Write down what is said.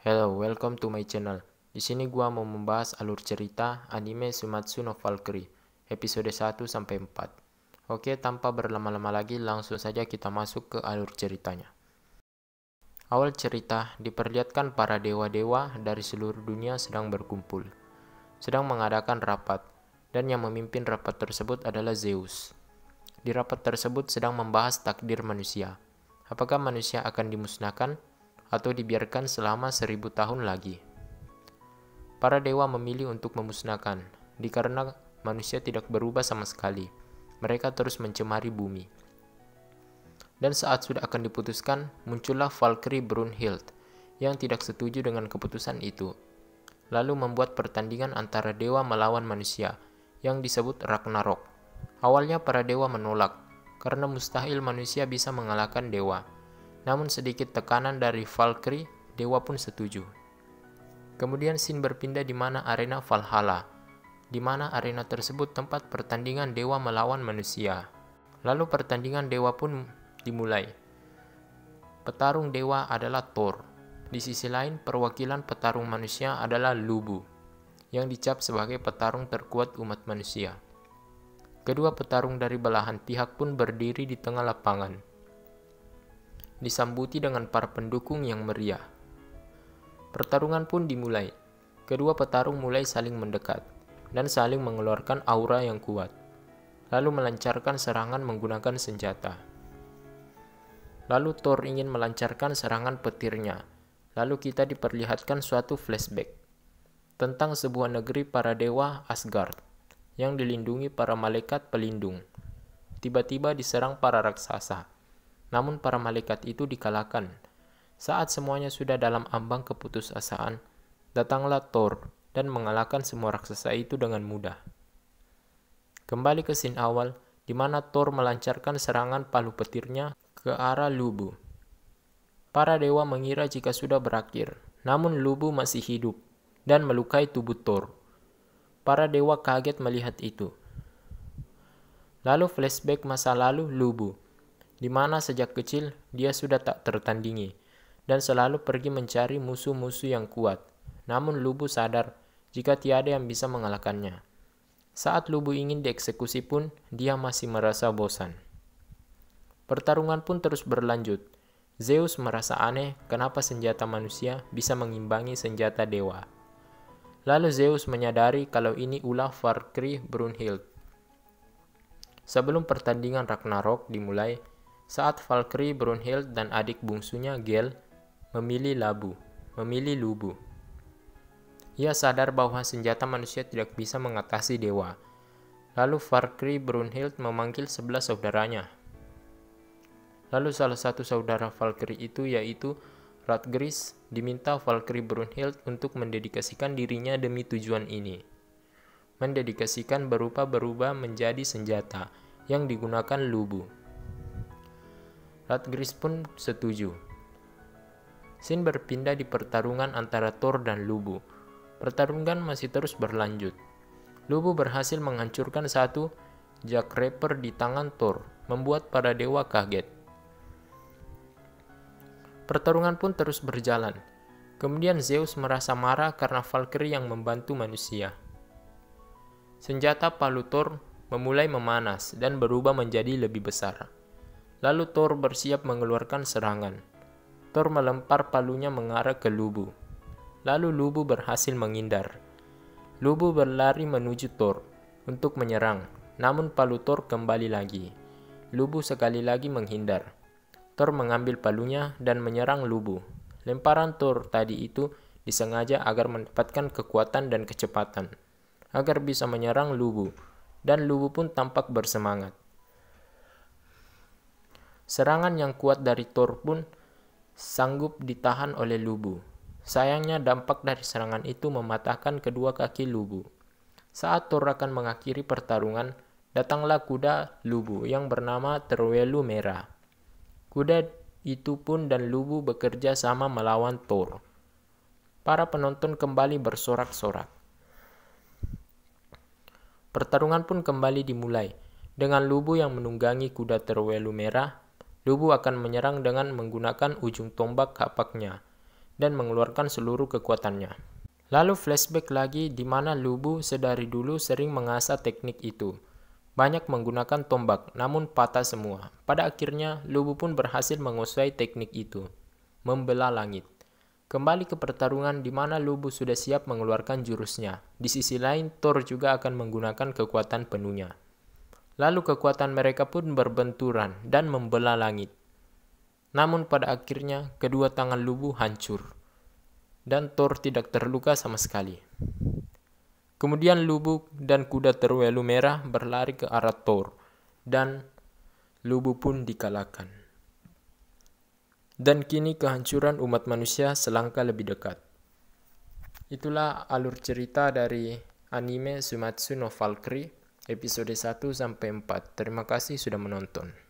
Hello, welcome to my channel. Di sini gua mau membahas alur cerita anime Sumatsu no Valkyrie, episode 1 sampai 4. Oke, tanpa berlama-lama lagi, langsung saja kita masuk ke alur ceritanya. Awal cerita diperlihatkan para dewa-dewa dari seluruh dunia sedang berkumpul, sedang mengadakan rapat, dan yang memimpin rapat tersebut adalah Zeus. Di rapat tersebut sedang membahas takdir manusia. Apakah manusia akan dimusnahkan atau dibiarkan selama 1000 tahun lagi? Para dewa memilih untuk memusnahkan, dikarenakan manusia tidak berubah sama sekali. Mereka terus mencemari bumi. Dan saat sudah akan diputuskan, muncullah Valkyrie Brunhild yang tidak setuju dengan keputusan itu. Lalu membuat pertandingan antara dewa melawan manusia yang disebut Ragnarok. Awalnya para dewa menolak, karena mustahil manusia bisa mengalahkan dewa. Namun sedikit tekanan dari Valkyrie, dewa pun setuju. Kemudian scene berpindah di mana arena Valhalla, di mana arena tersebut tempat pertandingan dewa melawan manusia. Lalu pertandingan dewa pun dimulai. Petarung dewa adalah Thor. Di sisi lain, perwakilan petarung manusia adalah Lubu, yang dicap sebagai petarung terkuat umat manusia. Kedua petarung dari belahan pihak pun berdiri di tengah lapangan, disambuti dengan para pendukung yang meriah. Pertarungan pun dimulai. Kedua petarung mulai saling mendekat dan saling mengeluarkan aura yang kuat, lalu melancarkan serangan menggunakan senjata. Lalu Thor ingin melancarkan serangan petirnya. Lalu kita diperlihatkan suatu flashback tentang sebuah negeri para dewa Asgard yang dilindungi para malaikat pelindung. Tiba-tiba diserang para raksasa. Namun para malaikat itu dikalahkan. Saat semuanya sudah dalam ambang keputusasaan, datanglah Thor dan mengalahkan semua raksasa itu dengan mudah. Kembali ke scene awal, di mana Thor melancarkan serangan palu petirnya ke arah Lubu. Para dewa mengira jika sudah berakhir, namun Lubu masih hidup dan melukai tubuh Thor. Para dewa kaget melihat itu. Lalu flashback masa lalu Lubu, di mana sejak kecil dia sudah tak tertandingi dan selalu pergi mencari musuh-musuh yang kuat. Namun Lubu sadar jika tiada yang bisa mengalahkannya. Saat Lubu ingin dieksekusi pun, dia masih merasa bosan. Pertarungan pun terus berlanjut. Zeus merasa aneh kenapa senjata manusia bisa mengimbangi senjata dewa. Lalu Zeus menyadari kalau ini ulah Valkyrie Brunhild. Sebelum pertandingan Ragnarok dimulai, saat Valkyrie Brunhild dan adik bungsunya Gel memilih Lubu. Ia sadar bahwa senjata manusia tidak bisa mengatasi dewa. Lalu Valkyrie Brunhild memanggil 11 saudaranya. Lalu salah satu saudara Valkyrie itu yaitu Radgris diminta Valkyrie Brunhild untuk mendedikasikan dirinya demi tujuan ini. Mendedikasikan berupa berubah menjadi senjata yang digunakan Lubu. Radgris pun setuju. Scene berpindah di pertarungan antara Thor dan Lubu. Pertarungan masih terus berlanjut. Lubu berhasil menghancurkan satu Jackraper di tangan Thor, membuat para dewa kaget. Pertarungan pun terus berjalan. Kemudian Zeus merasa marah karena Valkyrie yang membantu manusia. Senjata palu Thor memulai memanas dan berubah menjadi lebih besar. Lalu Thor bersiap mengeluarkan serangan. Thor melempar palunya mengarah ke Lubu. Lalu Lubu berhasil menghindar. Lubu berlari menuju Thor untuk menyerang, namun palu Thor kembali lagi. Lubu sekali lagi menghindar. Thor mengambil palunya dan menyerang Lubu. Lemparan Thor tadi itu disengaja agar mendapatkan kekuatan dan kecepatan, agar bisa menyerang Lubu, dan Lubu pun tampak bersemangat. Serangan yang kuat dari Thor pun sanggup ditahan oleh Lubu. Sayangnya dampak dari serangan itu mematahkan kedua kaki Lubu. Saat Thor akan mengakhiri pertarungan, datanglah kuda Lubu yang bernama Terwelu Merah. Kuda itu pun dan Lubu bekerja sama melawan Thor. Para penonton kembali bersorak-sorak. Pertarungan pun kembali dimulai. Dengan Lubu yang menunggangi kuda Terwelu Merah, Lubu akan menyerang dengan menggunakan ujung tombak kapaknya. dan mengeluarkan seluruh kekuatannya. Lalu flashback lagi di mana Lubu sedari dulu sering mengasah teknik itu. Banyak menggunakan tombak, namun patah semua. Pada akhirnya, Lubu pun berhasil menguasai teknik itu, membelah langit. Kembali ke pertarungan di mana Lubu sudah siap mengeluarkan jurusnya. Di sisi lain, Thor juga akan menggunakan kekuatan penuhnya. Lalu kekuatan mereka pun berbenturan dan membelah langit. Namun pada akhirnya, kedua tangan Lubu hancur. Dan Thor tidak terluka sama sekali. Kemudian Lubu dan kuda terwelu merah berlari ke arah Thor, dan Lubu pun dikalahkan. Dan kini kehancuran umat manusia selangkah lebih dekat. Itulah alur cerita dari anime Sumatsu no Valkyrie episode 1-4. Terima kasih sudah menonton.